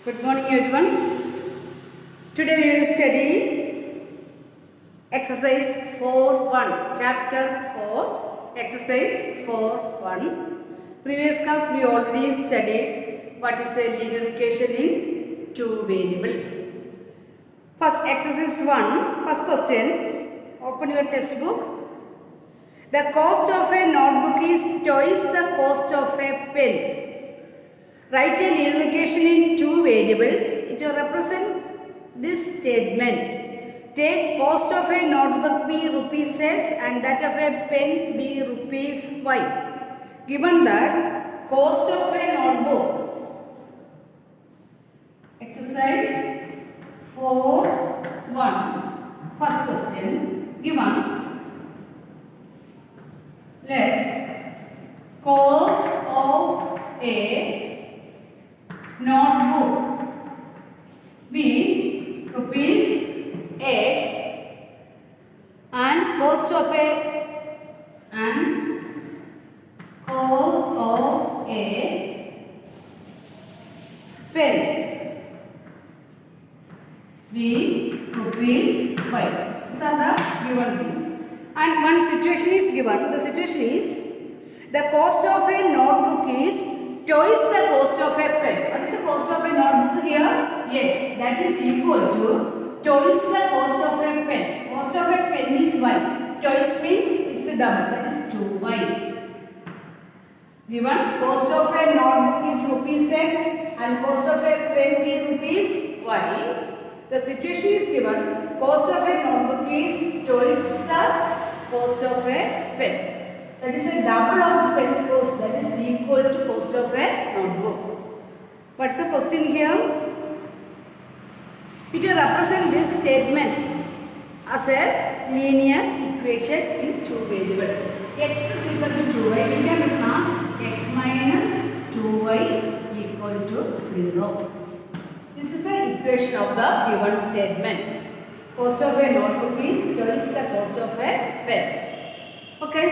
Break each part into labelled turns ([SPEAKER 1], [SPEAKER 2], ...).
[SPEAKER 1] Good morning everyone. Today we will study exercise 4.1 chapter 4 exercise 4.1. Previous class we already studied what is a linear equation in two variables. First exercise 1, first question, open your textbook. The cost of a notebook is twice the cost of a pen. Write a linear equation in two variables. It will represent this statement. Take cost of a notebook be rupees X and that of a pen be rupees Y. Given that cost of a notebook, exercise 4.1, first question, given, let cost of a notebook be rupees X and cost of a pen be rupees Y. These are the given thing. And one situation is given. The situation is the cost of a notebook is twice the cost of a pen. What is the cost of a notebook here? Yes, that is equal to twice the cost of a pen. Cost of a pen is Y. Twice means it's a double. That is 2Y. Given cost of a notebook is rupees X and cost of a pen is rupees Y. The situation is given. Cost of a notebook is twice the cost of a pen. That is a double of pen's cost, that is equal to cost of a notebook. What's the question here? It will represent this statement as a linear equation in two variables. X is equal to 2y. We can written as x minus 2y equal to 0. This is an equation of the given statement. Cost of a notebook is twice the cost of a pen. Okay.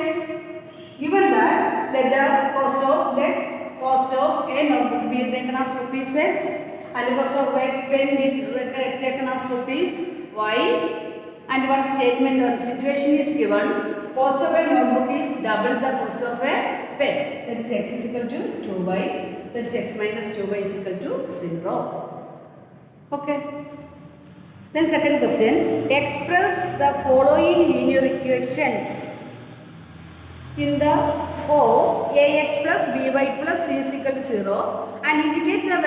[SPEAKER 1] Given that, let cost of a notebook be taken as rupees X and cost of a pen be taken as rupees Y, and one statement or situation is given. Cost of a notebook is double the cost of a pen. That is X is equal to 2Y. That is X minus 2Y is equal to 0. Okay. Then second question. Express the following linear equations in the form ax plus by plus c is equal to 0 and indicate the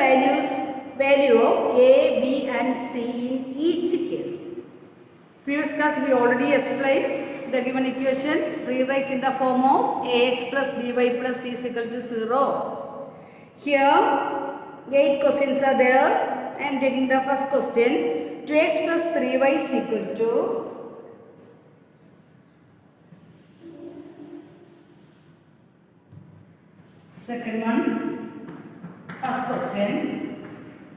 [SPEAKER 1] value of a, b and c in each case. Previous class we already explained the given equation. Rewrite in the form of ax plus by plus c is equal to 0. Here 8 questions are there. I am taking the first question. 2x plus 3y is equal to second one, first question,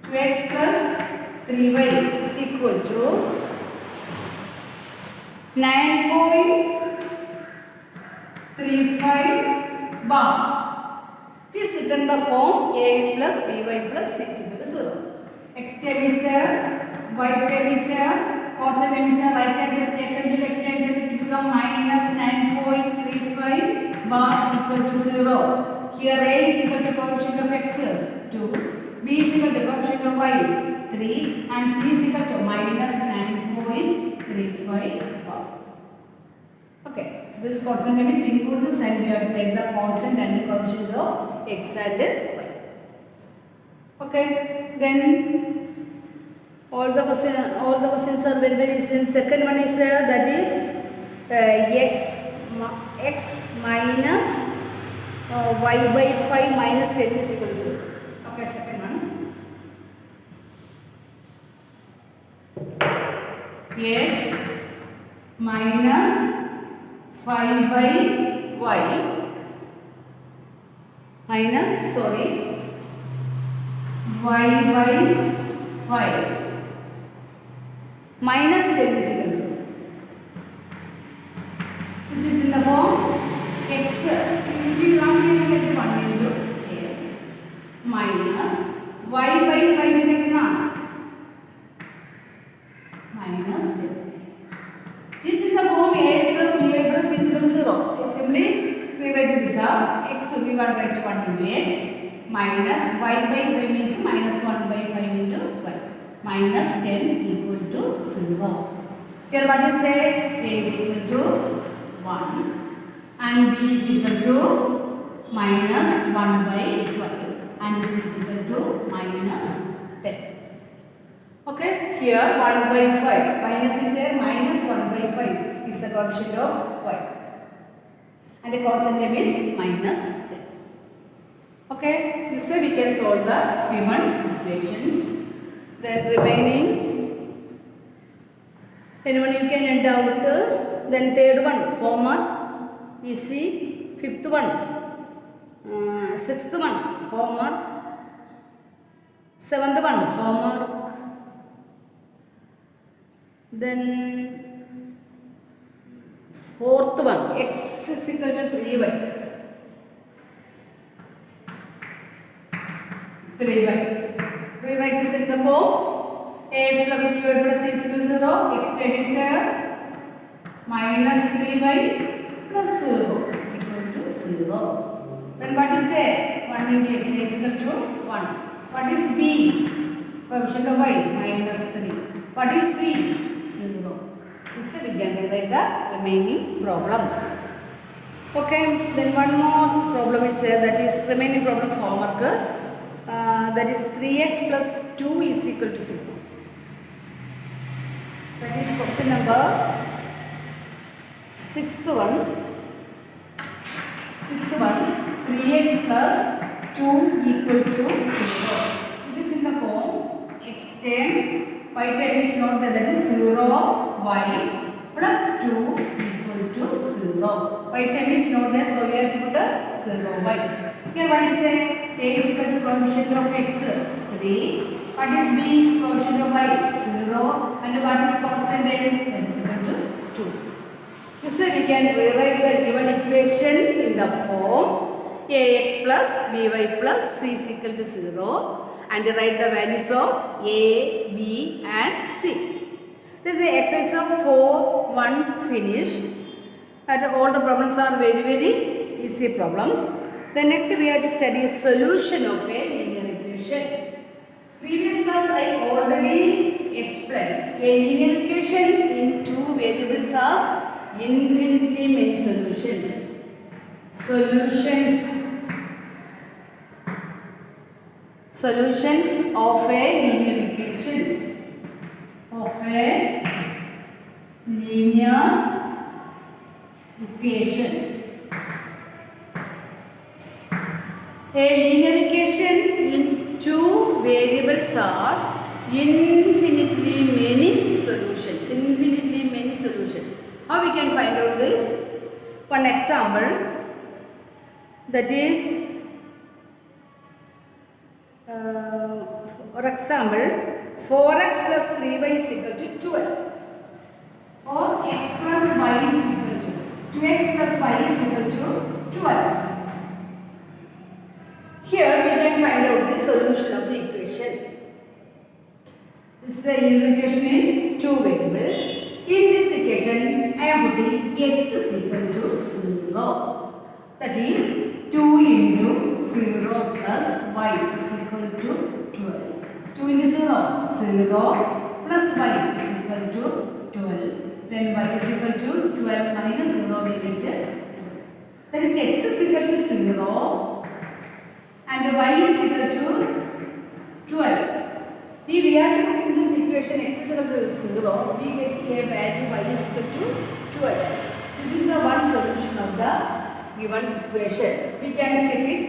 [SPEAKER 1] 2x plus 3y is equal to 9.35 bar. It is written in the form ax plus by plus c is equal to 0. X term is there, y term is there, constant term is there, right hand side taken to left hand side it become minus 9.35 bar equal to 0. Here a is equal to coefficient of x 2, b is equal to coefficient of y 3 and c is equal to minus 9.35 bar. Okay, this constant term is include this and we have to take the constant and the coefficient of x and y. Okay, then all the questions are very easy. Second one is that is x minus y by 5 minus 10 is equal to 0. Okay, second one. X minus 5 by y minus, y by 5 minus 10 is equal to 0. This is in the form x. If you want to get 1 into x minus y by 5 in are x, we want to write 1 into x minus y by 5 means minus 1 by 5 into y minus 10 equal to 0. Here what is say? A is equal to 1 and b is equal to minus 1 by 5 and c is equal to minus 10. Okay, here 1 by 5 minus is here, minus 1 by 5 is the coefficient of y and the constant name is minus 10. Okay, this way we can solve the given equations. Then remaining, anyone you can doubt? Then third one, homework, easy. Fifth one, sixth one, homework. Seventh one, homework. Then fourth one, x is equal to 3y. 3y. Rewrite this in the form. Ax plus by plus c is equal to 0. X is minus 3y plus 0 equal to 0. Then what is a? 1 into x is equal to 1. What is b? Coefficient of y minus 3. What is c? 0. This way we can write the remaining problems. Okay, then one more problem is there, that is remaining problems homework. That is 3x plus 2 is equal to 0. That is question number sixth one. 3x plus 2 equal to 0. This is in the form x 10, y 10 is not there, that is 0, y plus 2 equal to 0. Y 10 is not there, so we have to put a 0y. Here what is a? A is equal to coefficient of x 3. What is b? Coefficient of y 0. And what is constant name? That is equal to 2. This way we can rewrite the given equation in the form ax plus by plus c is equal to 0 and write the values of a, b and c. This is the exercise of 4.1 finished. And all the problems are very easy problems. The next we have to study a solution of a linear equation. Previous class I already explained. A linear equation in two variables has infinitely many solutions. Solutions of a linear equations. Of a linear equation. A linear equation in two variables has infinitely many solutions. How we can find out this? One example, that is for example 4x plus 3y is equal to 12 or x plus y is equal to 2x plus y is equal to 12. Here we can find out the solution of the equation. This is a linear equation in two variables. In this equation, I am putting x is equal to 0. That is 2 into 0 plus y is equal to 12. 2 into 0, 0 plus y is equal to 12. Then y is equal to 12 minus 0 we get 12. That is x is equal to 0 and y is equal to 12. If we have to put in this equation x is equal to 0, we get a value y is equal to 12. This is the one solution of the given equation. We can check it.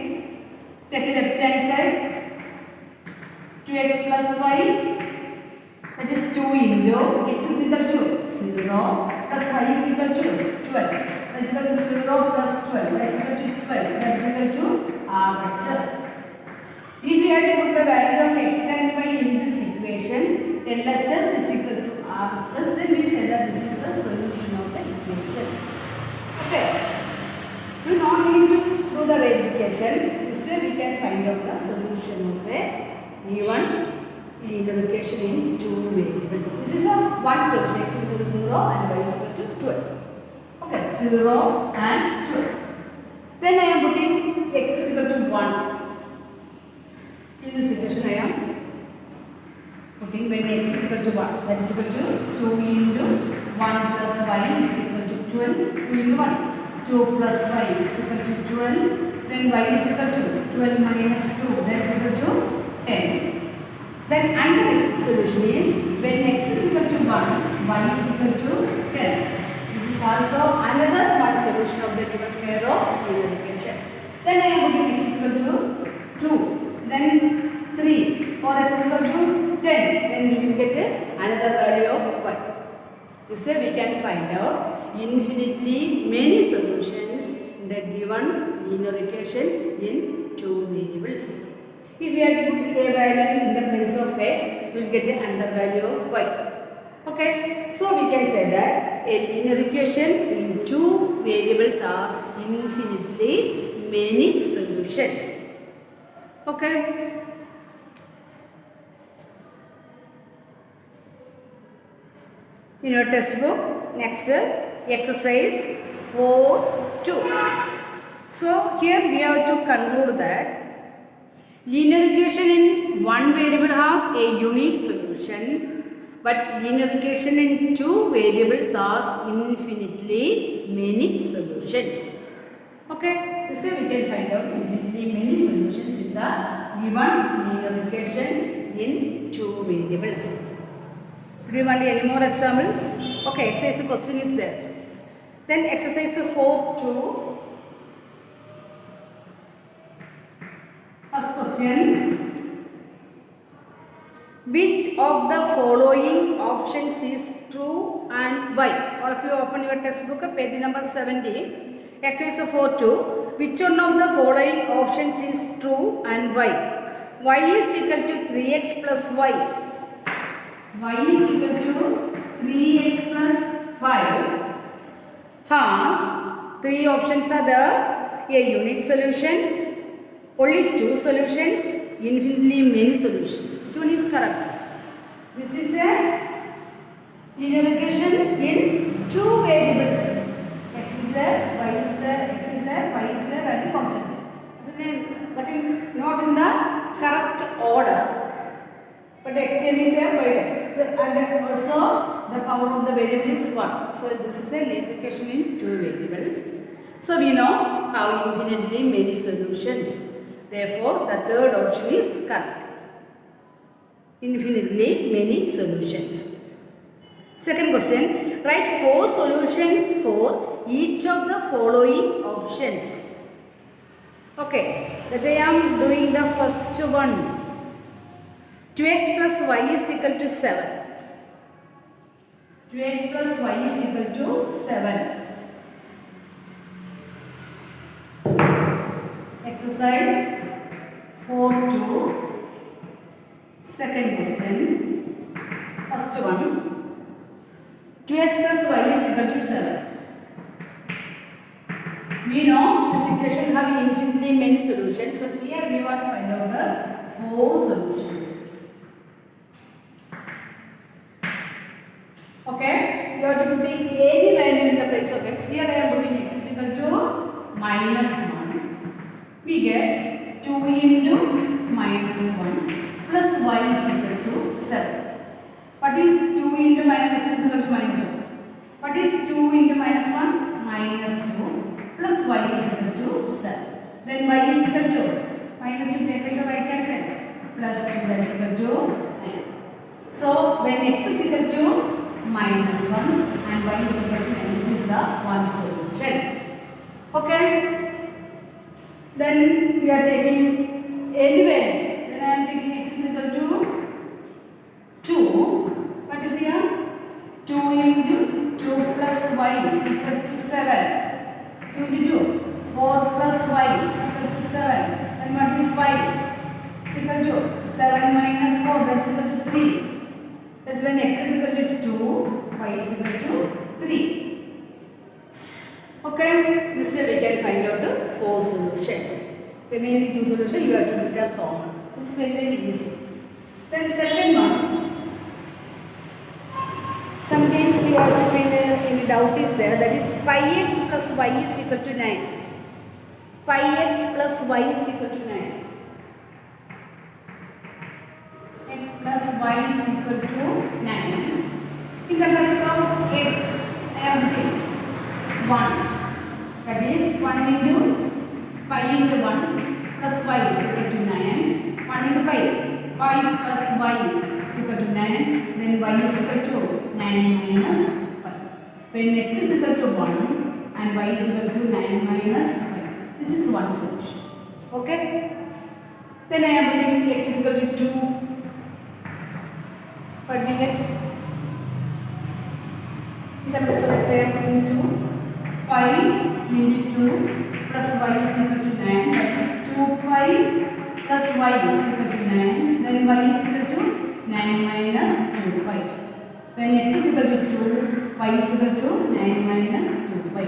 [SPEAKER 1] Take the left hand side. 2x plus y, that is 2 into x is equal to 0 plus y is equal to 12. That is equal to 0 plus 12. Y is equal to 12. That is equal to RHS. If we have to put the value of x and y in this equation, LHS is equal to RHS, then we say that this is the solution of the equation. Okay. You don't need to do the verification. This way we can find out the solution of a given linear equation in two variables. This is a one solution, x is equal to 0 and y is equal to 12. Okay, 0 and 12. Then I am putting x is equal to 1. In this equation I am putting when x is equal to 1, that is equal to 2 into 1 plus y is equal to 12, 2 into 1, 2 plus y is equal to 12, then y is equal to 12 minus 2, that is equal to 10. Then another solution is when x is equal to 1, y is equal to 10. This is also another one solution of the given pair of linear equation. Then I am putting x is equal to 2, then 3 or x is equal to 10, then we will get another value of y. This way we can find out infinitely many solutions in the given linear equation in two variables. If we are to put a value in the place of x, we will get another value of y. Okay, so we can say that a linear equation in two variables has infinitely many solutions. Okay. In your textbook, next exercise 4.2. So here we have to conclude that linear equation in one variable has a unique solution, but linear equation in two variables has infinitely many solutions. Okay, this way we can find out infinitely many solutions in the given linear equation in two variables. Do you want any more examples? Okay, exercise question is there. Then exercise 4.2. First question. Which of the following options is true and why? All of you open your textbook, page number 70. Exercise 4.2. Which one of the following options is true and why? Y is equal to 3x plus y. Y is equal to 3x plus 5 has three options are there. A unique solution, only two solutions, infinitely many solutions. Which one is correct? This is a linear equation in two variables. X is there, y is there, x is there, y is there, and constant. But not in the correct order. But the extreme is there, y there. And also the power of the variable is 1. So this is a linear equation in two variables. So we know how infinitely many solutions. Therefore, the third option is correct. Infinitely many solutions. Second question. Write 4 solutions for each of the following options. Okay. That I am doing the first one. 2x plus y is equal to 7. 2x plus y is equal to 7. Exercise 4.2. Second question. First one. 2x plus y is equal to 7. We know this equation have infinitely many solutions, but here we want to find out the 4 solutions. Okay, you have to put any value in the place of x. Here I am putting x is equal to minus 1. We get 2 into minus 1 plus y is equal to 7. What is 2 into minus x is equal to minus 1? What is 2 into minus 1? Minus 2 plus y is equal to 7. Then y is equal to minus 2 take to right hand side plus 2 that is equal to 9. So when x is equal to minus 1 and y is equal to 9. This is the one solution. Okay. Then we are taking any values. Then I am taking x is equal to 2. What is here? 2 into 2 plus y is equal to 7. 2 into 2. 4 plus y is equal to 7. And what is y? Is equal to 7 minus 4. That is equal to 3. That's when x is equal to 2, y is equal to 3. Okay, this way we can find out the 4 solutions. Remaining 2 solutions you have to do it as common. It's very easy. Then second one. Sometimes you have to find any doubt is there, that is pi x plus y is equal to 9. pi x plus y is equal to 9. X plus y is equal to 9. In the place of x, I am taking 1. That is 1 into pi into 1 plus y is equal to 9. 1 into pi. Pi plus y is equal to 9. Then y is equal to 9 minus pi. When x is equal to 1 and y is equal to 9 minus pi. This is one solution. Okay. Then I am putting x is equal to 2. What we get? In the place of x, I am putting 2. Pi into 2 plus y is equal to 9. That is 2 pi plus y is equal to 9. Then y is equal to 9 minus 2 pi. When x is equal to 2, y is equal to 9 minus 2 pi.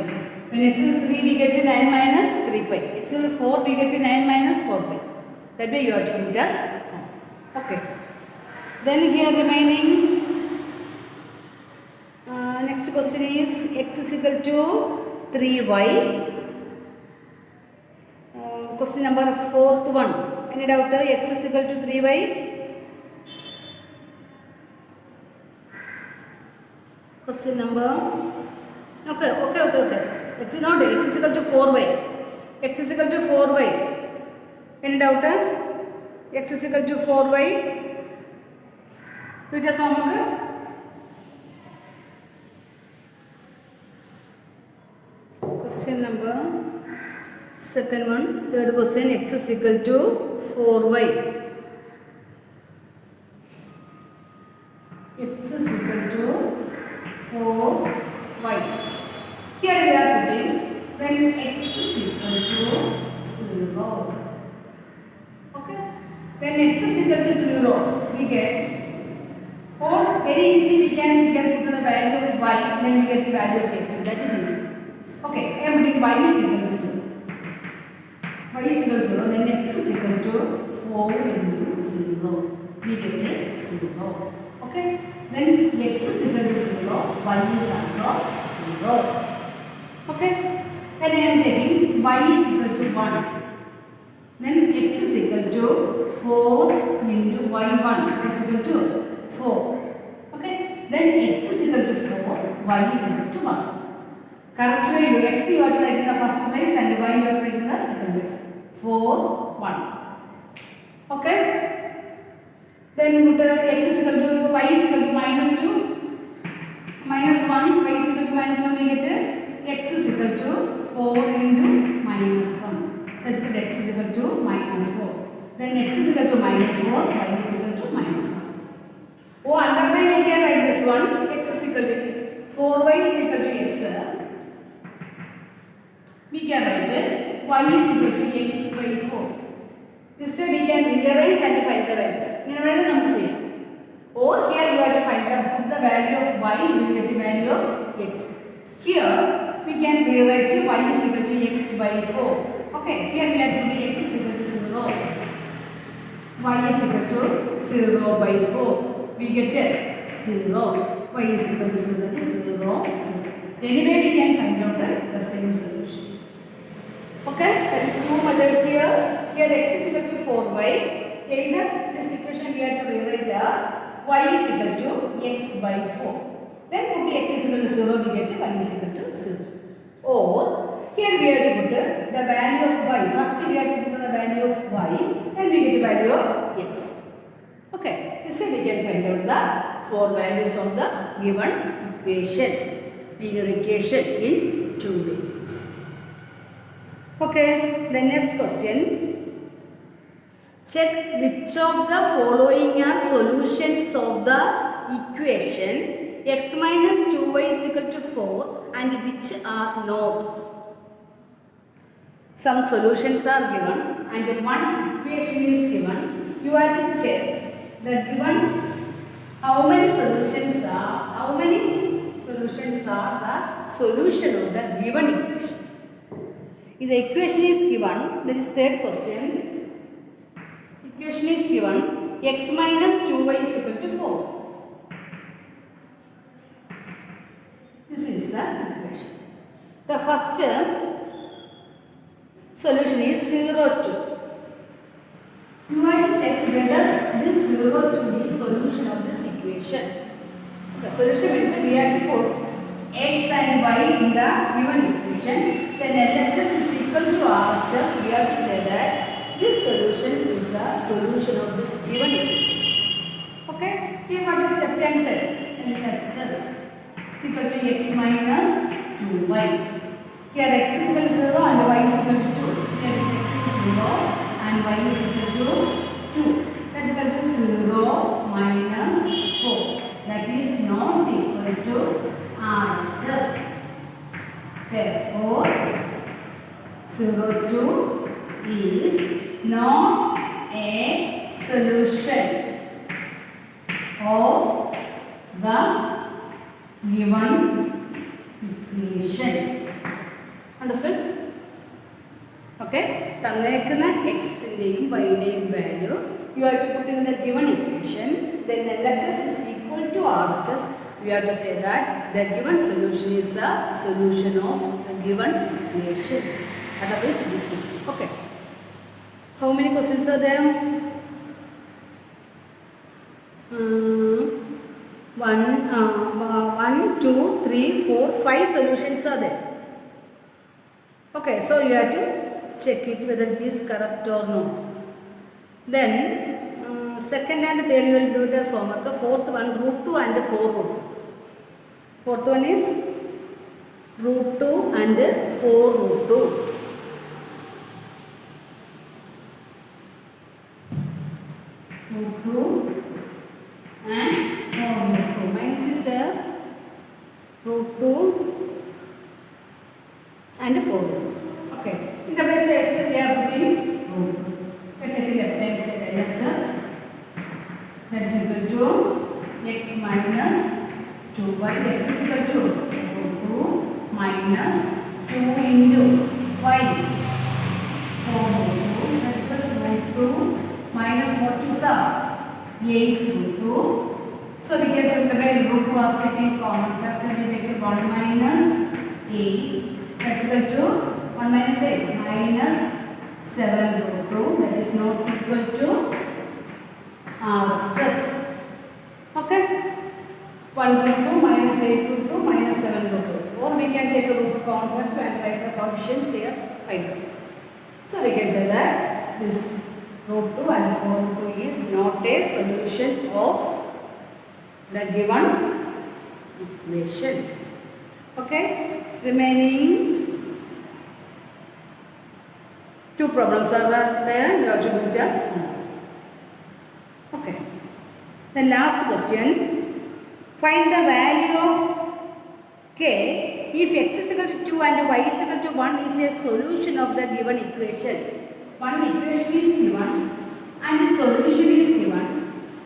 [SPEAKER 1] When x is 3, we get to 9 minus 3 pi. X is 4, we get to 9 minus 4 pi. That way you have to put as okay. Then here remaining next question is x is equal to 3y. Question number 4th one. Any doubt? X is equal to 3y. Question number. Okay. X is not. X is equal to 4y. X is equal to 4y. Any doubt? X is equal to 4y. Do it as homework. Question number second one, third question, x is equal to 4y. X is equal to 4y. Here we are putting when x is equal to 0. Okay. When x is equal to 0, we get, or very easy we can here put the value of y, then we get the value of x. That is easy. Okay, I am putting y is equal to 0. Y is equal to 0, then x is equal to 4 into 0. We get it 0. Okay, then x is equal to 0, y is also 0. Okay, then I am taking y is equal to 1. Then x is equal to 4 into y1 is equal to 4. Okay, then x is equal to 4, y is equal to 1. Correct way, x you are writing the first place and y you are writing the second place. 4, 1. Okay. Then put x is equal to y is equal to minus 2, minus 1, y is equal to minus 1. We get x is equal to 4 into minus 1. That's good. X is equal to minus 4. Then x is equal to minus 4, y is equal to minus 1. Oh, underline we can write this one. X is equal to 4y is equal to x. We can write it y is equal to x by 4. This way we can rearrange and find the values. Or here you have to find the value of y, you will get the value of x. Here we can rewrite y is equal to x by 4. Okay, here we have to put x is equal to 0. Y is equal to 0 by 4. We get it 0. Y is equal to 0, that is 0, 0. Anyway, we can find out the same solution. Okay, there is two methods here. Here x is equal to 4y. Either this equation we have to rewrite as y is equal to x by 4. Then put x is equal to 0, we get y is equal to 0. Or here we have to put the value of y. First we have to put the value of y, then we get the value of x. Okay, this way we can find out the four values of the given equation, linear equation in 2 ways. Okay, the next question. Check which of the following are solutions of the equation x minus 2y is equal to 4 and which are not. Some solutions are given and one equation is given. You have to check the given how many solutions are the solution of the given equation. If the equation is given, that is third question. Equation is given x minus 2y is equal to 4. This is the equation. The first solution is 0, 2. You have to check whether this 0, 2 is solution of this equation. The solution means we have to put x and y in the given equation. Then LHS is equal to RHS. We have to say that this solution is the solution of this given equation. Okay? Here what is left hand side? LHS is equal to x minus 2y. Here x is equal to 0 and y is equal to 2. Here x is 0 and y is equal to 2. That is equal to 0 minus 4. That is not equal to RHS. Therefore, 0, 2 is not a solution of the given equation. Understood? Okay? തന്നേക്കുന്ന xന്റെയും yയുടെയും value you have to put in the given equation. Then LHS is equal to RHS. We have to say that the given solution is the solution of the given equation. Otherwise, it is not. Okay. How many questions are there? 1, 2, 3, 4, 5 solutions are there. Okay, so you have to check it whether it is correct or not. Then second and third you will do it as homework. The fourth one root 2 and 4 root 2. Fourth one is root 2 and 4 root 2. Root 2 and 4 root 2. Minus is there. Root 2 and 4 root 2. Okay. In the place x we are putting root 2. Let us left hand side LHS. That is equal to x minus 2y. X is equal to root 2 minus 2 into y. 4 root 2. That is equal to root 2 minus what 2s are? 8 root 2. So we can simplify root 2 as taking common factor. We take 1 minus 8. That is equal to 1 minus 8 minus 7 root 2. That is not equal to RHS. Okay? 1 root 2 minus 8 root 2 minus 7 root 2. Or we can take a root of common factor and write the coefficients here. So we can say that this root 2 and 4 root 2 is not a solution of the given equation. Okay? Remaining 2 problems are there. You have to do it as homework. Okay. The last question. Find the value of k if x is equal to 2 and y is equal to 1 is a solution of the given equation. One equation is given and the solution is given.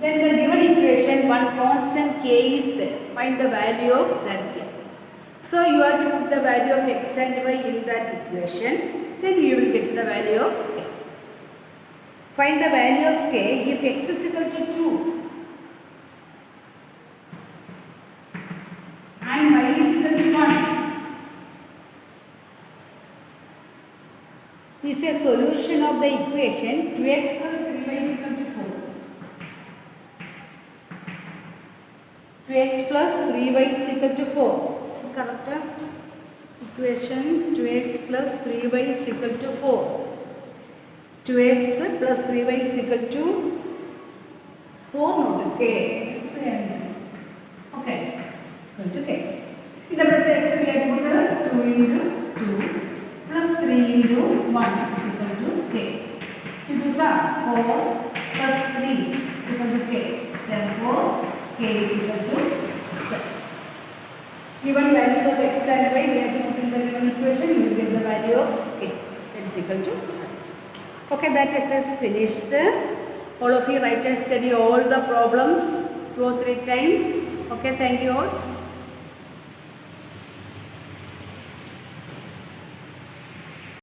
[SPEAKER 1] Then the given equation, one constant k is there. Find the value of that k. So you have to put the value of x and y in that equation. Then you will get the value of k. Find the value of k if x is equal to 2 and y is equal to 1. Is a solution of the equation 2x plus 3y is equal to 4. 2x plus 3y is equal to 4. Is it correct? Equation 2x plus 3y is equal to 4. 2x plus 3y is equal to 4 not k. Okay. Equal to k. In the place x we have put 2 into 2 plus 3 into 1 is equal to k. 2 2s are 4 plus 3 is equal to k. Therefore, k is equal to 7. Given values of x and y, we have to put in the given equation, you will get the value of k. That is equal to 7. Okay, that is finished. All of you write and study all the problems 2 or 3 times. Okay, thank you all.